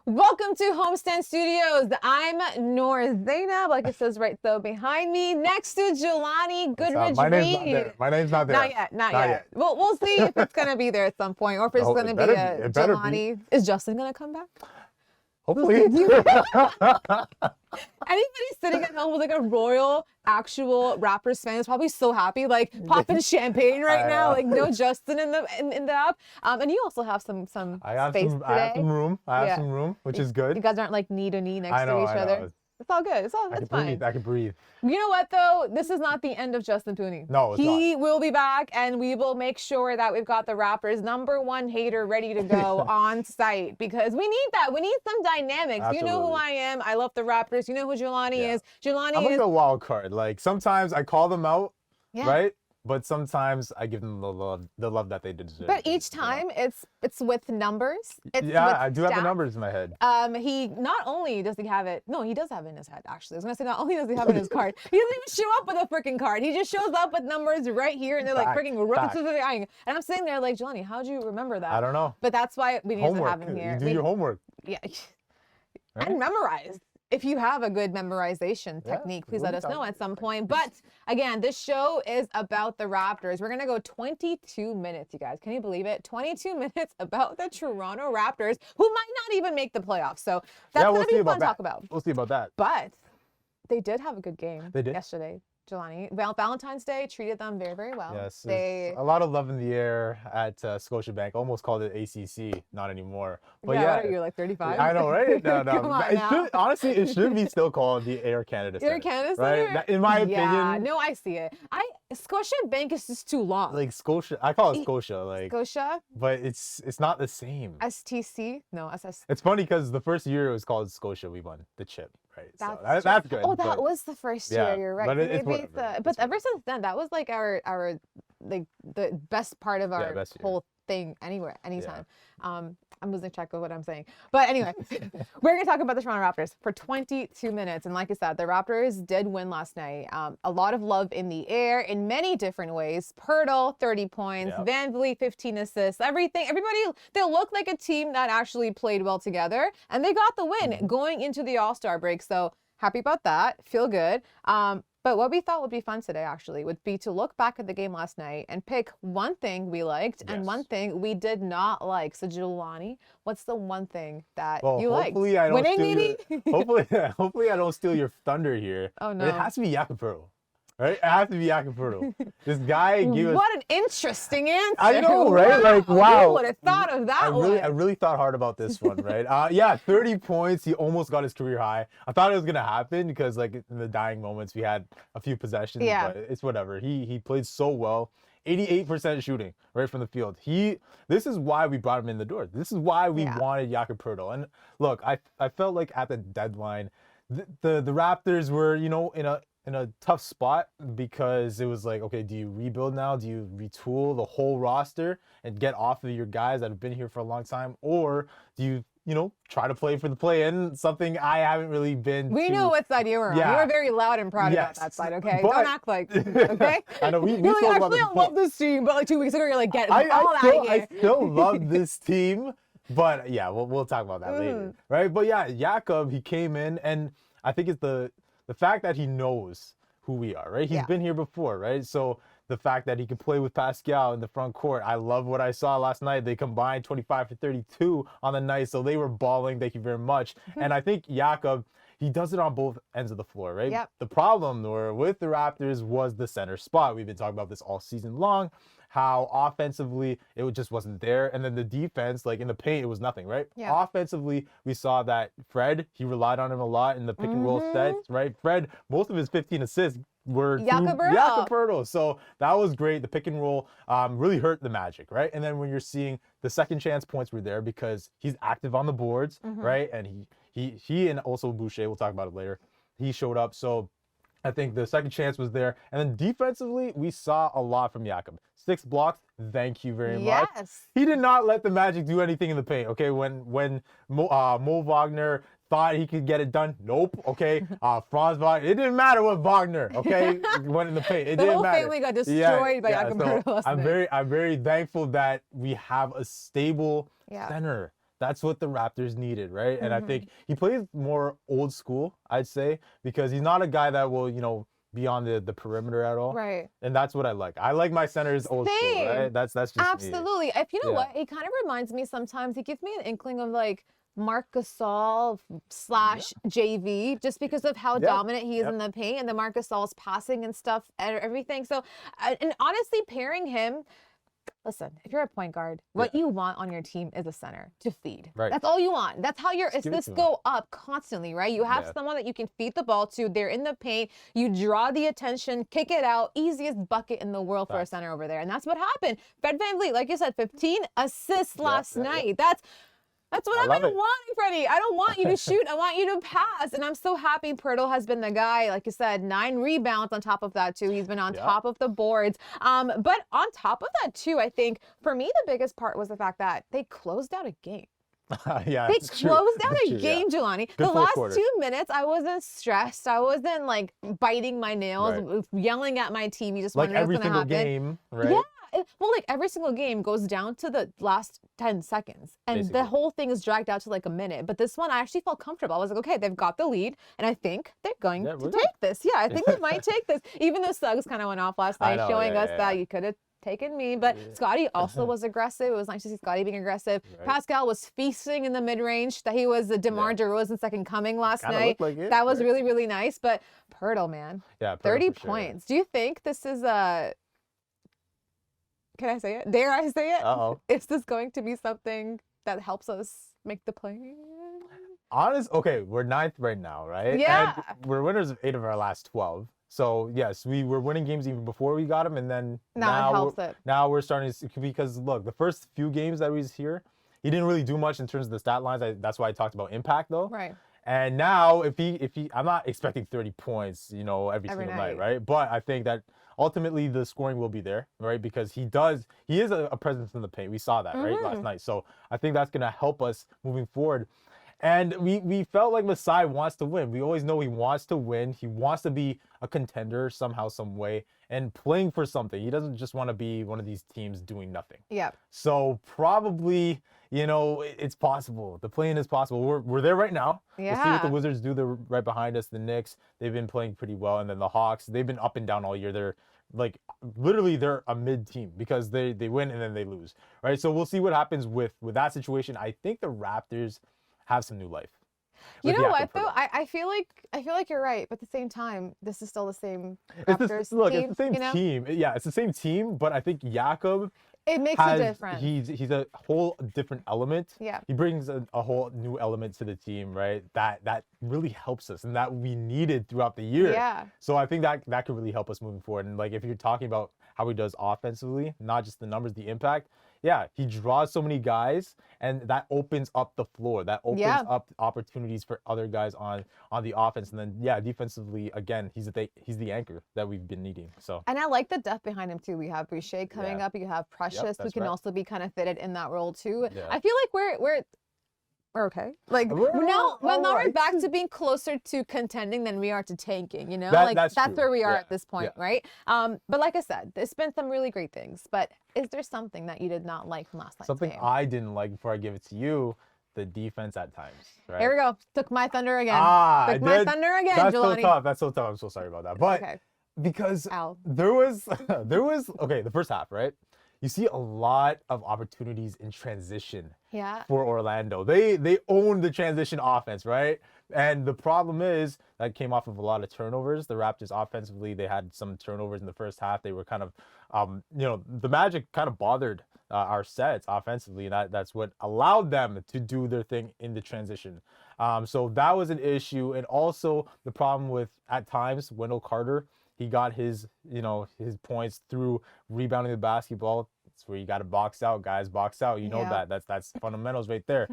Welcome to Homestand Studios. I'm Noor Zainab, like it says right there behind me. Next to Jelani, Goodridge-Reid. My name's not there. My name's not there. Not yet. We'll see if it's gonna be there at some point, or if it's gonna be a Jelani. Is Justin gonna come back? Hopefully. Anybody sitting at home with like a royal, actual Raptors fan is probably so happy, like popping champagne right now. Like no Justin in the app. And you also have some space today. I have some room, which is good. You guys aren't like knee to knee next to each other. It's all good. It's fine. I can breathe. You know what though? This is not the end of Justin Poeltl. No, it's He not. will be back, and we will make sure that we've got the Raptors' #1 hater ready to go on site, because we need that. We need some dynamics. Absolutely. You know who I am. I love the Raptors. You know who Jelani is. Jelani I'm is like a wild card. Like sometimes I call them out, yeah. right? But sometimes I give them the love that they deserve. But each time it's with numbers. It's with I do have stats. the numbers in my head. He not only does he have it, no, he does have it in his head, actually. I was gonna say not only does he have it in his card, he doesn't even show up with a freaking card. He just shows up with numbers right here, and they're like freaking and I'm sitting there like, Jelani, how'd you remember that? I don't know. But that's why we need to have him here. You do your homework. Yeah. Right? And memorize. If you have a good memorization technique, please let us know at some point. But again, this show is about the Raptors. We're going to go 22 minutes, you guys. Can you believe it? 22 minutes about the Toronto Raptors, who might not even make the playoffs. So that's going to be fun to talk about. We'll see about that. But they did have a good game yesterday. Jelani. Valentine's Day treated them very, very well. Yes, a lot of love in the air at Scotiabank. Almost called it ACC, not anymore. But yeah, what are you, like 35? I know, right? No. Come on Honestly, it should be still called the Air Canada Center. Air Canada Center, right? In my opinion. Yeah, no, I see it. Scotiabank is just too long. Like Scotia, I call it Scotia. Like Scotia, but it's not the same. STC, no, SS. It's funny because the first year it was called Scotia, we won the chip, right? That's good. Oh, that was the first year. You're right. But ever since then, that was like our like the best part of our whole thing. Anytime. I'm losing track of what I'm saying. But anyway, we're going to talk about the Toronto Raptors for 22 minutes. And like I said, the Raptors did win last night. A lot of love in the air in many different ways. Poeltl, 30 points. Yep. VanVleet, 15 assists. Everybody, they looked like a team that actually played well together. And they got the win going into the All-Star break. So happy about that. Feel good. But what we thought would be fun today, actually, would be to look back at the game last night and pick one thing we liked and one thing we did not like. So, Jelani, what's the one thing that you liked? Hopefully I don't steal your thunder here. Oh, no. But it has to be Jakob Poeltl. Right? It has to be Jakob Poeltl. This guy gave us... What an interesting answer. I know, right? Like, wow. Who would have thought of that I really thought hard about this one, right? 30 points. He almost got his career high. I thought it was going to happen because, like, in the dying moments, we had a few possessions. Yeah. But it's whatever. He played so well. 88% shooting right from the field. This is why we brought him in the door. This is why we wanted Jakob Poeltl. And look, I felt like at the deadline, the Raptors were, you know, in a tough spot, because it was like, okay, do you rebuild now? Do you retool the whole roster and get off of your guys that have been here for a long time? Or do you try to play for the play-in, something I haven't really been We know what side you were on. You were very loud and proud about that side, okay? Don't act like, okay? I know, we you're like, actually, I love this team, but like 2 weeks ago, you're like, get all out of here. I still love this team, but yeah, we'll talk about that later, right? But yeah, Jakob, he came in, and I think it's the fact that he knows who we are, right? He's been here before, right? So the fact that he can play with Pascal in the front court, I love what I saw last night. They combined 25 for 32 on the night, so they were balling. Thank you very much. And I think Jakob, he does it on both ends of the floor, right? Yep. The problem, Noor, with the Raptors was the center spot. We've been talking about this all season long, how offensively it just wasn't there. And then the defense, like in the paint, it was nothing, right? Yeah. Offensively, we saw that Fred, he relied on him a lot in the pick and roll sets, right? Fred, most of his 15 assists were Jakob Poeltl. So that was great. The pick and roll really hurt the Magic, right? And then when you're seeing the second chance points were there because he's active on the boards, right? And he and also Boucher, we'll talk about it later, he showed up. So I think the second chance was there. And then defensively, we saw a lot from Jakob. 6 blocks, thank you very much. He did not let the Magic do anything in the paint, okay? When Mo Wagner thought he could get it done, nope, okay? Franz Wagner, it didn't matter what Wagner, okay, went in the paint. It didn't matter. The whole family got destroyed by Jakob Poeltl. I'm very thankful that we have a stable center That's what the Raptors needed, right? And I think he plays more old school, I'd say, because he's not a guy that will, be on the perimeter at all. Right. And that's what I like. I like my centers old school, right? That's just absolutely. me. If you know what, he kind of reminds me sometimes. He gives me an inkling of like Marc Gasol / JV, just because of how dominant he is in the paint and the Marc Gasol's passing and stuff and everything. So, and honestly, pairing him. Listen, if you're a point guard, what you want on your team is a center to feed. Right. That's all you want. That's how your assists go up constantly, right? You have someone that you can feed the ball to. They're in the paint. You draw the attention, kick it out. Easiest bucket in the world for a center over there. And that's what happened. Fred VanVleet, like you said, 15 assists last night. That's what I've been wanting, Freddie. I don't want you to shoot. I want you to pass. And I'm so happy Poeltl has been the guy, like you said, 9 rebounds on top of that, too. He's been on top of the boards. But on top of that, too, I think, for me, the biggest part was the fact that they closed out a game. They closed out a game, Jelani. The last 2 minutes, I wasn't stressed. I wasn't, like, biting my nails, yelling at my team. You just wondering what's going to happen. Like every single game, right? Yeah. Well, like every single game goes down to the last 10 seconds and the whole thing is dragged out to like a minute. But this one, I actually felt comfortable. I was like, okay, they've got the lead and I think they're going to take this. Yeah, I think they might take this. Even though Suggs kind of went off last night showing us that you could have taken me. But Scotty also was aggressive. It was nice to see Scotty being aggressive. Pascal was feasting in the mid-range. That he was the DeMar DeRozan second coming last night. Like that was really, really nice. But Poeltl, man, 30 points. Do you think this is a... Can I say it? Dare I say it? Uh-oh. Is this going to be something that helps us make the play? Okay, we're 9th right now, right? Yeah. And we're winners of 8 of our last 12. So, yes, we were winning games even before we got him, and then now we're starting to, because, look, the first few games that we was here, he didn't really do much in terms of the stat lines. That's why I talked about impact, though. Right. And now, if he, I'm not expecting 30 points, every single night, right? But I think that ultimately the scoring will be there, right? Because he is a presence in the paint. We saw that, right, last night. So I think that's going to help us moving forward. And we felt like Masai wants to win. We always know he wants to win. He wants to be a contender somehow, some way, and playing for something. He doesn't just want to be one of these teams doing nothing. Yeah. So probably, it's possible. The play-in is possible. We're there right now. Yeah. We'll see what the Wizards do. They're right behind us. The Knicks, they've been playing pretty well. And then the Hawks, they've been up and down all year. They're literally they're a mid team because they win and then they lose, right? So we'll see what happens with that situation. I think the Raptors have some new life. You know what though? I feel like you're right, but at the same time, this is still the same Raptors team. It's the same team. Yeah, it's the same team, but I think Jakob, it makes a difference. He's a whole different element. Yeah. He brings a whole new element to the team, right? That really helps us and that we needed throughout the year. Yeah. So I think that could really help us moving forward. And like if you're talking about how he does offensively, not just the numbers, the impact. Yeah, he draws so many guys, and that opens up the floor. That opens up opportunities for other guys on the offense. And then, defensively, again, he's the anchor that we've been needing. So. And I like the depth behind him, too. We have Boucher coming up. You have Precious, who can also be kind of fitted in that role, too. Yeah. I feel like we're okay. Like, now we're back to being closer to contending than we are to tanking, that's where we are at this point, right? But like I said, there's been some really great things. But is there something that you did not like from last night's game? Something I didn't like before I give it to you, the defense at times, right? Here we go. Took my thunder again. Jelani. That's so tough. I'm so sorry about that. But because there was the first half, right? You see a lot of opportunities in transition for Orlando. They own the transition offense, right? And the problem is that came off of a lot of turnovers. The Raptors offensively, they had some turnovers in the first half. They were kind of, the Magic kind of bothered our sets offensively. And that's what allowed them to do their thing in the transition. So that was an issue. And also the problem with, at times, Wendell Carter, he got his points through rebounding the basketball. It's where you got to box out, guys. Box out. You know that's fundamentals right there.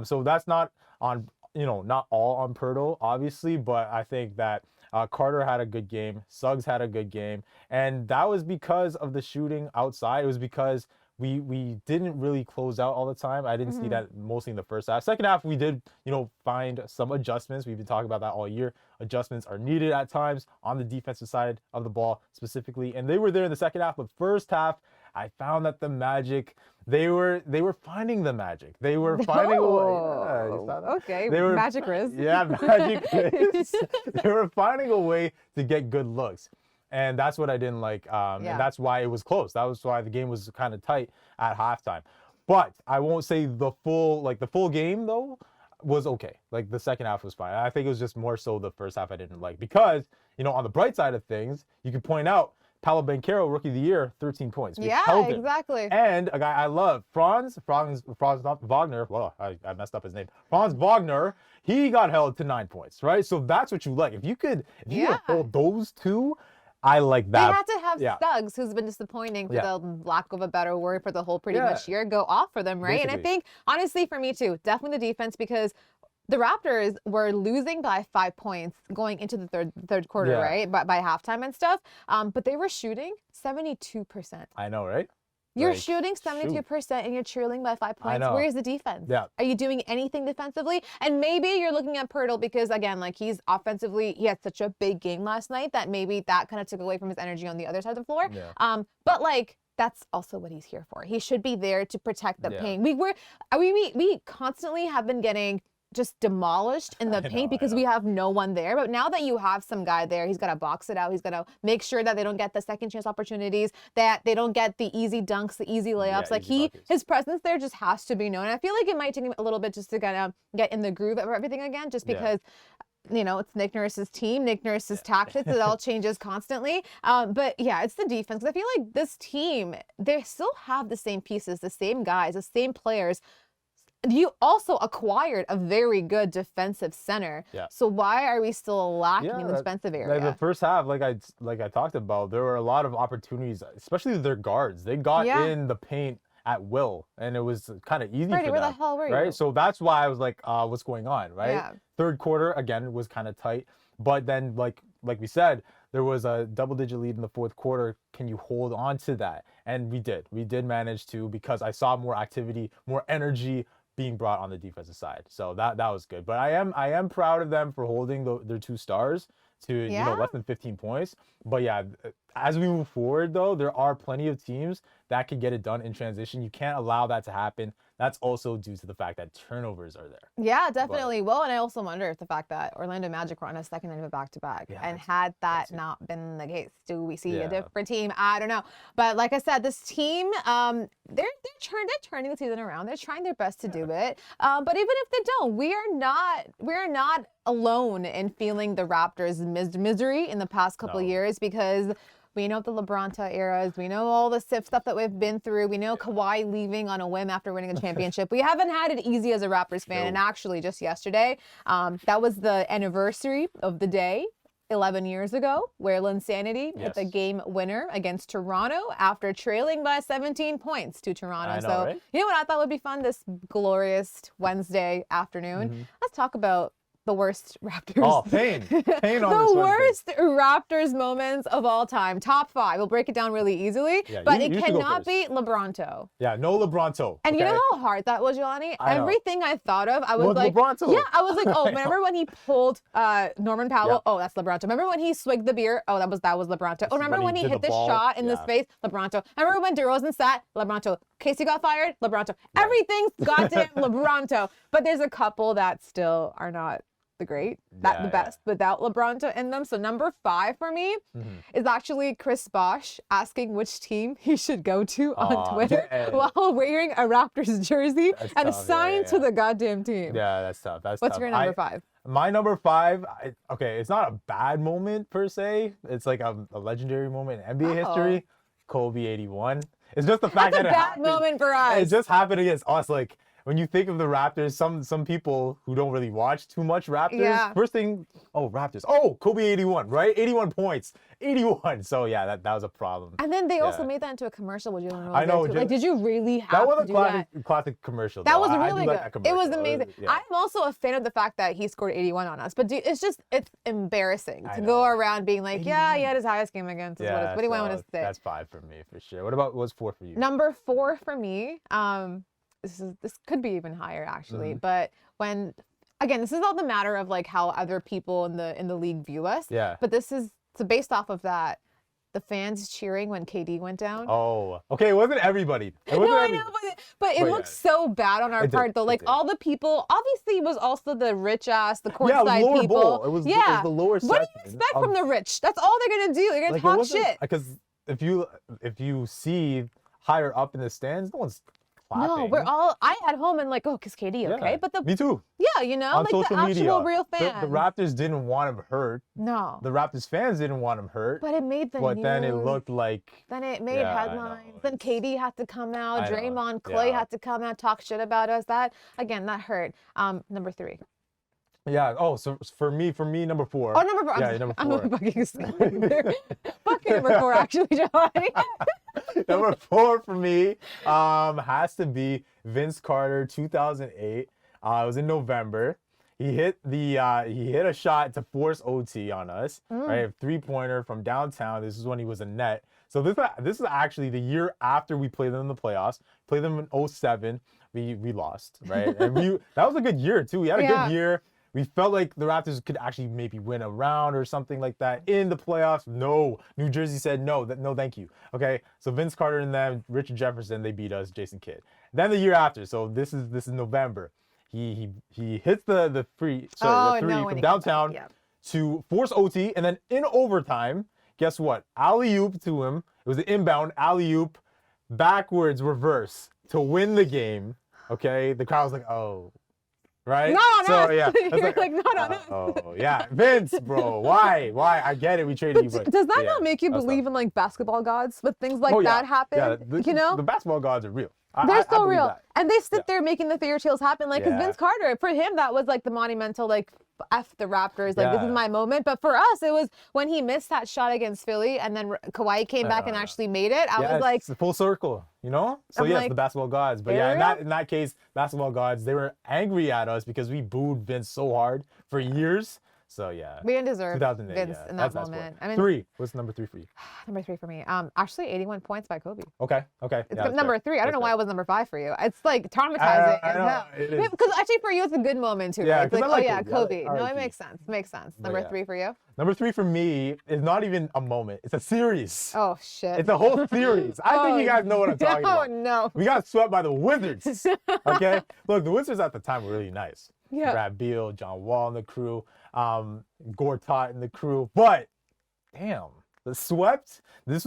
So that's not on, not all on Poeltl, obviously, but I think that Carter had a good game. Suggs had a good game, and that was because of the shooting outside. It was because we didn't really close out all the time. I didn't see that mostly in the first half. Second half, we did, find some adjustments. We've been talking about that all year. Adjustments are needed at times on the defensive side of the ball specifically, and they were there in the second half. But first half, I found that the Magic, they were finding the magic. They were finding a way. Yeah, you saw that? Okay, They were, Magic Riz. Yeah, Magic Riz. They were finding a way to get good looks. And that's what I didn't like. And that's why it was close. That was why the game was kind of tight at halftime. But I won't say the full game though was okay. Like the second half was fine. I think it was just more so the first half I didn't like because, on the bright side of things, you can point out Paolo Banchero, Rookie of the Year, 13 points. We held him. Exactly. And a guy I love, Franz Wagner. Well, I messed up his name. Franz Wagner. He got held to 9 points, right? So that's what you like. If you could hold those two, I like that. They had to have Suggs, who's been disappointing for the lack of a better word for the whole pretty much year, go off for them, right? Basically. And I think, honestly, for me too, definitely the defense because the Raptors were losing by 5 points going into the third quarter, right? By halftime and stuff. But they were shooting 72%. I know, right? You're shooting 72% and you're trailing by 5 points. Where's the defense? Yeah. Are you doing anything defensively? And maybe you're looking at Poeltl because, again, like he's offensively, he had such a big game last night that maybe that kind of took away from his energy on the other side of the floor. Yeah. But like, that's also what he's here for. He should be there to protect the paint. We constantly have been getting just demolished in the paint because we have no one there. But now that you have some guy there, he's got to box it out. He's got to make sure that they don't get the second chance opportunities, that they don't get the easy dunks, the easy layups. Like his presence there just has to be known. And I feel like it might take him a little bit just to kind of get in the groove of everything again, just because it's Nick Nurse's team, Nick Nurse's tactics. It all changes constantly. But yeah, it's the defense. I feel like this team, they still have the same pieces, the same guys, the same players. You also acquired a very good defensive center. Yeah. So why are we still lacking in the defensive area? Like the first half, like I talked about, there were a lot of opportunities, especially with their guards. They got in the paint at will, and it was kind of easy for them. Where the hell were you? Right? So that's why I was like, what's going on, right? Yeah. Third quarter, again, was kind of tight. But then, like we said, there was a double-digit lead in the fourth quarter. Can you hold on to that? And we did. We did manage to, because I saw more activity, more energy being brought on the defensive side. So that was good. But I am proud of them for holding their 2 stars to less than 15 points. But yeah, as we move forward though, there are plenty of teams that can get it done in transition. You can't allow that to happen. That's also due to the fact that turnovers are there. Yeah, definitely. Well, and I also wonder if the fact that Orlando Magic were on a second night of a back-to-back, and had that not been the case, do we see a different team? I don't know. But like I said, this team, they're turning the season around. They're trying their best to do it. But even if they don't, we are not alone in feeling the Raptors' misery in the past couple of years, because we know the LeBronta eras. We know all the stuff that we've been through. We know Kawhi leaving on a whim after winning a championship. We haven't had it easy as a Raptors fan. And actually, just yesterday, that was the anniversary of the day 11 years ago where Linsanity hit the game winner against Toronto after trailing by 17 points to Toronto. I know, right? You know what I thought would be fun this glorious Wednesday afternoon? Let's talk about the worst Raptors. Oh, pain on the worst Raptors moments of all time. Top 5. We'll break it down really easily, but it cannot be LeBronto. Yeah, no LeBronto. And you know how hard that was, Jelani? Everything I thought of, I was like, LeBronto. Yeah, I was like, oh, remember when he pulled Norman Powell? Yeah. Oh, that's LeBronto. Remember when he swigged the beer? Oh, that was LeBronto. Oh, remember when he hit the shot in the face? LeBronto. Remember when DeRozan sat? LeBronto. Casey got fired? LeBronto. Yeah. Everything's goddamn LeBronto. But there's a couple that still are not the best without LeBronto in them. So number 5 for me is actually Chris Bosh asking which team he should go to on Twitter while wearing a Raptors jersey and assigned to the goddamn team. Yeah, that's tough. What's your number 5? My number 5, it's not a bad moment per se. It's like a legendary moment in NBA history. Kobe 81. It's just the fact that it happened. That's a bad moment for us. It just happened against us. Like, when you think of the Raptors, some people who don't really watch too much Raptors, first thing, Raptors. Oh, Kobe 81, right? 81 points. 81. So yeah, that was a problem. And then they also made that into a commercial. Would you know? I know. Like, did you really have to do that? That was a classic commercial. That was really good. It was amazing. I'm also a fan of the fact that he scored 81 on us, but it's embarrassing to go around being like, he had his highest game against us. What do you want to say? That's 5 for me for sure. What's 4 for you? Number 4 for me. This could be even higher actually, but when, again, this is all the matter of like how other people in the league view us. Yeah. But this is based off of that. the fans cheering when KD went down. Oh, okay. It wasn't everybody. It wasn't I know, but it looked so bad on our part, though. Like, all the people, obviously, it was also the rich ass, the courtside people. Bowl. It was the lower section. What do you expect from the rich? That's all they're going to do. They're going to talk shit. Because if you see higher up in the stands, no one's clapping. No, I at home and like, oh, because KD, okay? But me too. Yeah, you know, on like social the media, actual real fans. The Raptors didn't want him hurt. No. The Raptors fans didn't want him hurt. But it made the news. But then it looked like... Then it made headlines. Then KD had to come out. Draymond, Clay had to come out, talk shit about us. That hurt. Number 3. Yeah. Oh, so for me, number 4. Oh, number 4. Yeah, number 4. I'm fucking number 4, actually, Jelani. Number 4 for me has to be Vince Carter, 2008. It was in November. He hit a shot to force OT on us. Right, a 3-pointer from downtown. This is when he was a net. So this is actually the year after we played them in the playoffs. Played them in 2007. We lost, right? And that was a good year too. We had a good year. We felt like the Raptors could actually maybe win a round or something like that in the playoffs. No, New Jersey said no, no thank you. Okay, so Vince Carter and them, Richard Jefferson, they beat us, Jason Kidd. Then the year after, so this is November. He hits the three from downtown to force OT, and then in overtime, guess what? Alley-oop to him. It was an inbound alley-oop, backwards reverse to win the game. Okay, the crowd was like, oh. Right? Not on us. Yeah. You're like, not on us. Oh, yeah. Vince, bro. Why? I get it. We traded you. But does that not make you believe in like basketball gods? But things like that happen? Yeah, you know? The basketball gods are real. They're so real. That. And they sit there making the fairy tales happen. Like, because Vince Carter, for him, that was like the monumental, like, F the Raptors. Like, this is my moment. But for us, it was when he missed that shot against Philly and then Kawhi came back and actually made it. I was like, it's a full circle, you know? So, yes, the basketball gods. But in that case, basketball gods, they were angry at us because we booed Vince so hard for years. So, yeah. We didn't deserve Vince in that moment. I mean, 3. What's number 3 for you? Number 3 for me. Actually, 81 points by Kobe. Okay. It's number 3. I don't know why it was number 5 for you. It's like traumatizing. I know. It is. Because actually for you, it's a good moment too. Yeah, right? It's like, Kobe. No, it makes sense. Number 3 for you? Number 3 for me is not even a moment. It's a series. Oh, shit. It's a whole series. I think you guys know what I'm talking about. Oh, no. We got swept by the Wizards. Okay? Look, the Wizards at the time were really nice. Yeah. Brad Beal, John Wall and the crew, Gortat and the crew. But, damn, the swept, this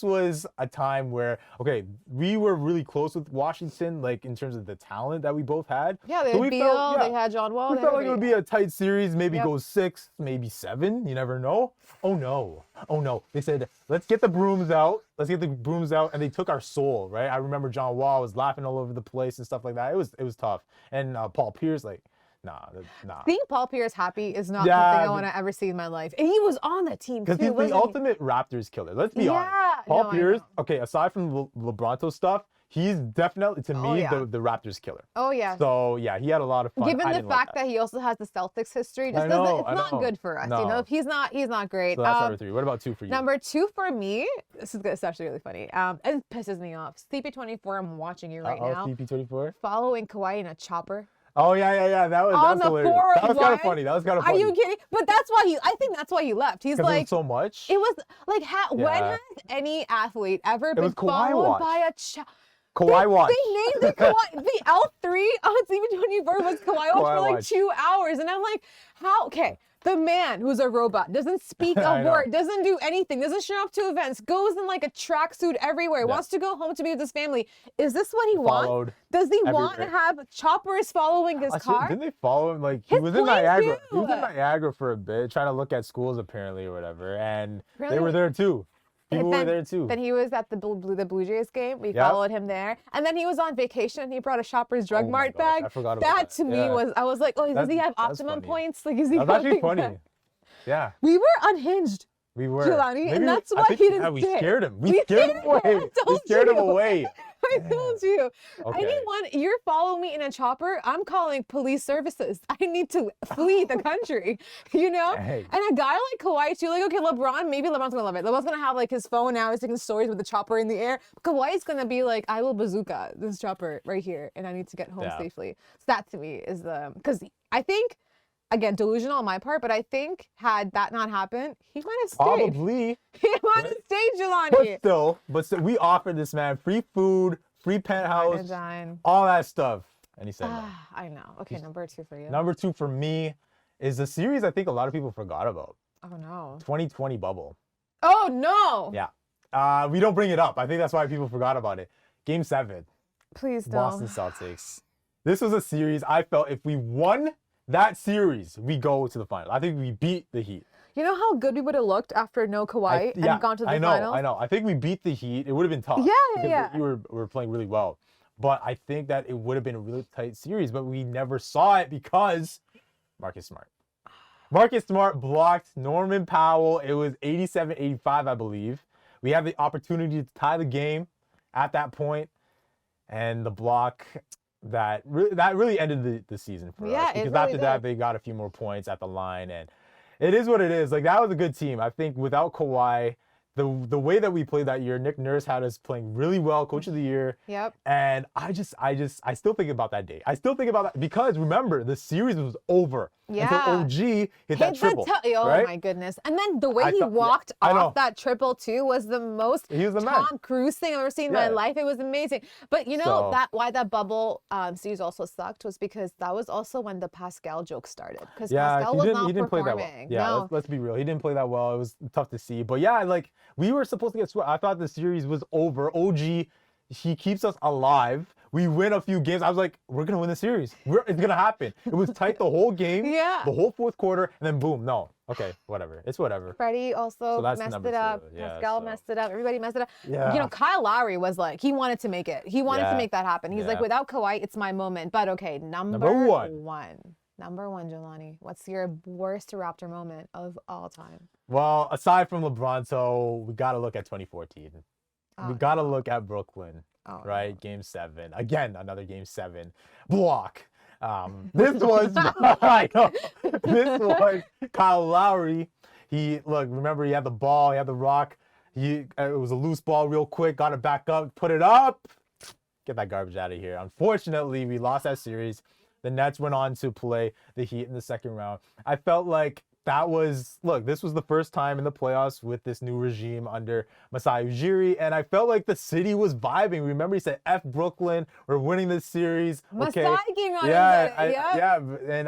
was a time where, okay, we were really close with Washington, like, in terms of the talent that we both had. Yeah, they had Beal, they had John Wall. We felt like it would be a tight series, maybe go 6, maybe 7. You never know. Oh, no. They said, let's get the brooms out. And they took our soul, right? I remember John Wall was laughing all over the place and stuff like that. It was tough. And Paul Pierce, like, nah. Seeing Paul Pierce happy is not something I want to ever see in my life. And he was on the team too. Because he's the ultimate Raptors killer. Let's be honest. Paul Pierce, okay, aside from the LeBronto stuff, he's definitely, to me, the Raptors killer. Oh, yeah. So, yeah, he had a lot of fun. Given the fact that he also has the Celtics history, it's not good for us. No. You know, he's not great. So that's number 3. What about 2 for you? Number 2 for me, it's actually really funny. It pisses me off. CP24, I'm watching you right now. CP24? Following Kawhi in a chopper. Oh, yeah. That was hilarious. That was kind of funny. Are you kidding? But I think that's why he left. He's like, it was so much. It was like, when has any athlete ever been followed by a Kawhi watch. They named it Kawhi. The L3 on CP24 was Kawhi watch for like 2 hours. And I'm like, how? Okay. The man who's a robot, doesn't speak a word, doesn't do anything, doesn't show up to events, goes in like a tracksuit everywhere, wants to go home to be with his family. Is this what he wants? Does he want to have choppers following his car? Didn't they follow him? Like, he was in Niagara. He was in Niagara for a bit, trying to look at schools apparently or whatever. And they were there too. People were there too. Then he was at the Blue Jays game. We followed him there. And then he was on vacation and he brought a Shoppers Drug Mart bag. I forgot about that. That to me was, I was like, oh, does he have optimum points? Like, is he That's actually funny. Yeah. We were unhinged. We were. Jelani, and that's why he didn't we scared him. We scared him away. We scared him away. I told you. Anyone, you're following me in a chopper, I'm calling police services. I need to flee the country, you know? Hey. And a guy like Kawhi too, like, okay, maybe LeBron's gonna love it. LeBron's gonna have like his phone now, he's taking stories with the chopper in the air. Kawhi's gonna be like, I will bazooka this chopper right here and I need to get home safely. So that to me is because I think again, delusional on my part, but I think had that not happened, he might have stayed. Probably. He might have stayed, Jelani. But still, we offered this man free food, free penthouse, all that stuff. And he said no. I know. Okay, number 2 for you. Number 2 for me is a series I think a lot of people forgot about. Oh, no. 2020 bubble. Oh, no. Yeah. We don't bring it up. I think that's why people forgot about it. Game 7. Please don't. Boston Celtics. This was a series I felt if we won that series, we go to the final. I think we beat the Heat. You know how good we would have looked after no Kawhi and gone to the finals? I know. I think we beat the Heat. It would have been tough. Yeah. We were playing really well. But I think that it would have been a really tight series, but we never saw it because Marcus Smart. Marcus Smart blocked Norman Powell. It was 87-85, I believe. We had the opportunity to tie the game at that point, and the block that really ended the season for us. Because after that, they got a few more points at the line, and it is what it is. Like, that was a good team. I think without Kawhi, the way that we played that year, Nick Nurse had us playing really well, Coach of the Year. Yep. And I still think about that day. I still think about that because remember, the series was over until OG hit that triple. Oh my goodness. And then the way he walked off that triple too was the most Tom Cruise thing I've ever seen in my life. It was amazing. But you know why that bubble series also sucked was because that was also when the Pascal joke started. Because Pascal was not performing. Play that well. Yeah, let's be real. He didn't play that well. It was tough to see. But yeah, like we were supposed to get swept. I thought the series was over. OG, he keeps us alive. We win a few games. I was like, we're going to win the series. It's going to happen. It was tight the whole game, the whole fourth quarter, and then boom, no. Okay, whatever. It's whatever. Freddie also messed it up. Pascal messed it up. Everybody messed it up. Yeah. You know, Kyle Lowry was like, he wanted to make it. He wanted to make that happen. He's like, without Kawhi, it's my moment. But okay, number one. Number 1, Jelani. What's your worst Raptor moment of all time? Well, aside from LeBron, we got to look at 2014. We got to look at Brooklyn, right? No. Game 7. Again, another Game 7 block. This was Kyle Lowry. Remember he had the ball, he had the rock. It was a loose ball real quick, got it back up, put it up. Get that garbage out of here. Unfortunately, we lost that series. The Nets went on to play the Heat in the second round. I felt like this was the first time in the playoffs with this new regime under Masai Ujiri, and I felt like the city was vibing. Remember, he said, F Brooklyn, we're winning this series. Okay. And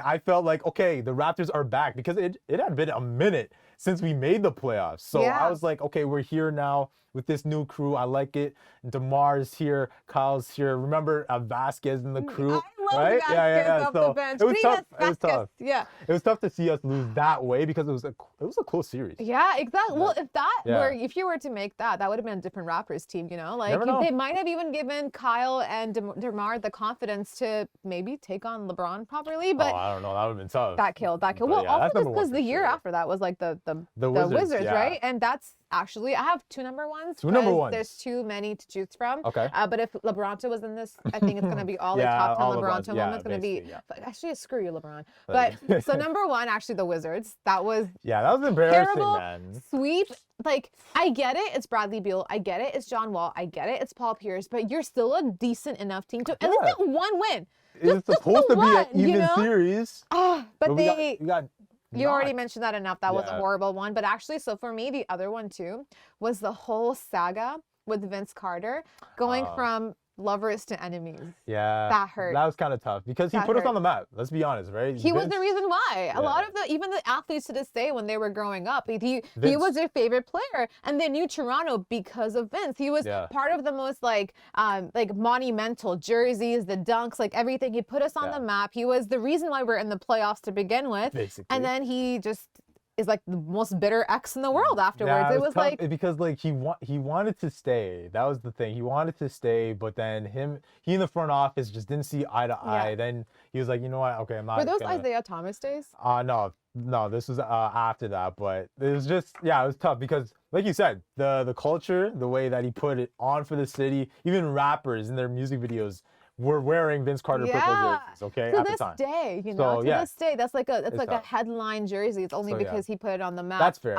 I felt like, okay, the Raptors are back because it had been a minute since we made the playoffs. So I was like, okay, we're here now with this new crew. I like it. DeMar's here. Kyle's here. Remember Vasquez in the crew? I love Vasquez off the bench. It was tough. Vasquez. Yeah. It was tough to see us lose that way because it was a close series. Yeah, exactly. Well, if you were to make that would have been a different Raptors team, you know? Like they might have even given Kyle and DeMar the confidence to maybe take on LeBron properly, but I don't know. That would have been tough. That killed. Well, also just because the year after that was like the Wizards, right? And that's actually, I have 2 number 1s. 2 number 1s. There's too many to choose from. Okay. But if LeBron was in this, I think it's going to be all the top 10 LeBron moments. Going to be. Actually, screw you, LeBron. But so number 1, actually, the Wizards. That was embarrassing, terrible, man. Sweep. Like, I get it. It's Bradley Beal. I get it. It's John Wall. I get it. It's Paul Pierce. But you're still a decent enough team to at least get 1 win. It's supposed to be an even series. But we got you already mentioned that enough. That was a horrible one. But actually, so for me, the other one too was the whole saga with Vince Carter going from lovers to enemies. Yeah. That hurt. That was kind of tough because he put us on the map. Let's be honest, right? He was the reason why. A lot of even the athletes to this day, when they were growing up, he was their favorite player, and they knew Toronto because of Vince. He was part of the most like monumental jerseys, the dunks, like everything. He put us on the map. He was the reason why we're in the playoffs to begin with. Basically. And then he just is like the most bitter ex in the world afterwards. Yeah, it was like because like he wanted to stay. That was the thing. He wanted to stay, but then he in the front office just didn't see eye to eye. Then he was like, you know what? Okay, I'm not. Were those Isaiah Thomas days? No, this was after that. But it was just it was tough because like you said, the culture, the way that he put it on for the city, even rappers in their music videos were wearing Vince Carter purple jerseys, okay, at the time. To this day, you know, to this day, that's like a headline jersey. It's only because he put it on the map. That's fair.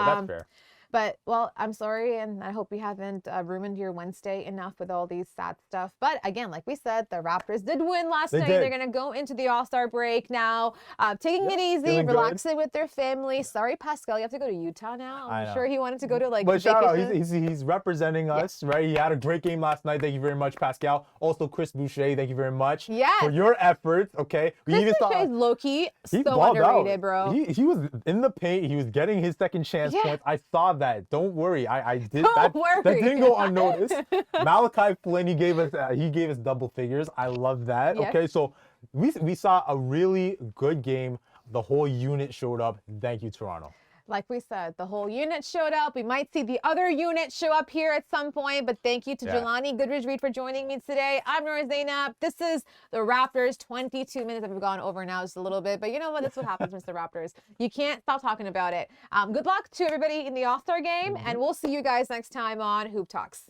But, well, I'm sorry, and I hope we haven't ruined your Wednesday enough with all these sad stuff. But again, like we said, the Raptors did win last night. They're going to go into the All-Star break now, taking it easy, relaxing with their family. Sorry, Pascal, you have to go to Utah now. I'm sure he wanted to go to, like, but shout out, he's representing us, right? He had a great game last night. Thank you very much, Pascal. Also, Chris Boucher, thank you very much for your efforts, okay? Chris Boucher's low-key so underrated, bro. He was in the paint. He was getting his second chance points. I saw that. Don't worry. I did that. That didn't go unnoticed. Malachi Flynn, he gave us double figures. I love that. Yep. Okay, so we saw a really good game. The whole unit showed up. Thank you, Toronto. Like we said, the whole unit showed up. We might see the other unit show up here at some point, but thank you to Jelani, Goodridge-Reid for joining me today. I'm Noor, Zainab. This is the Raptors. 22 minutes that we've gone over now just a little bit, but you know what? That's what happens with the Raptors. You can't stop talking about it. Good luck to everybody in the All-Star game, and we'll see you guys next time on Hoop Talks.